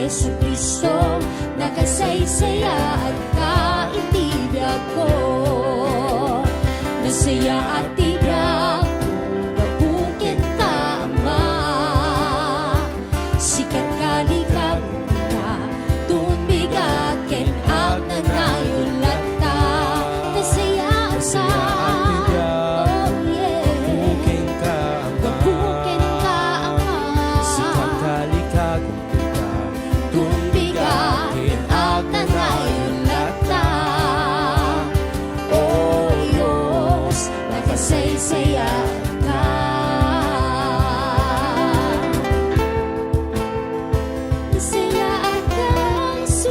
Jesucristo, nakasaysaya at kaintibiyag ko. Nasaya at tibiyag ko, kabukit ka, Ama. Sikat kalikab ka, tumbigat, ken ang nanayulat ka. Nasaya sa saya ka. Saya ka, Jesus.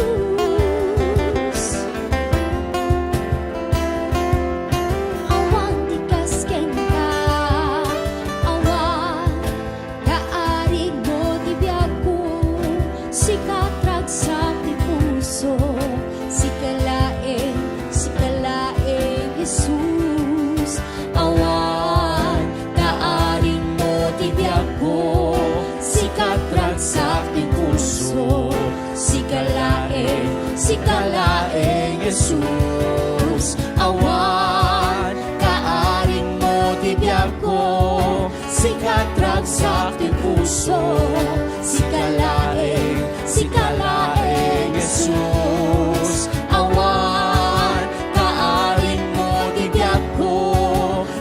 Awan tikas ken ka, awan kaarig mo tibiyag ko, sikat ragsak ti puso, sikalaeng Jesus. Awan kaaring mo tibiyag ko, sikat ragsak ti puso, sikalaeng Jesus. Awan kaaring mo tibiyag ko, sikat ragsak ti puso, sikalaeng Jesus. Awan kaaring mo tibiyag ko,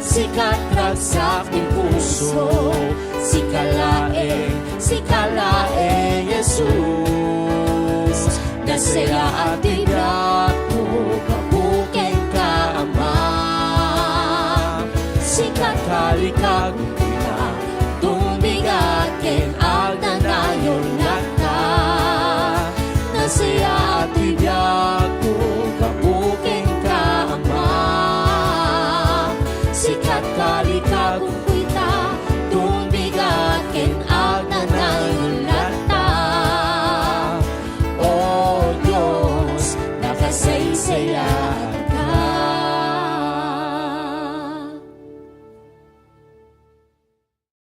sikat ragsak ti puso, sikalaeng Jesus. Nasaya at tibiyag ko, kabuken ka, Ama. Sikat kalikag kita, tumbigat ken ang nanayon ka. Nasaya at tibiyag ko, kabuken ka, Ama. Sikat kalikag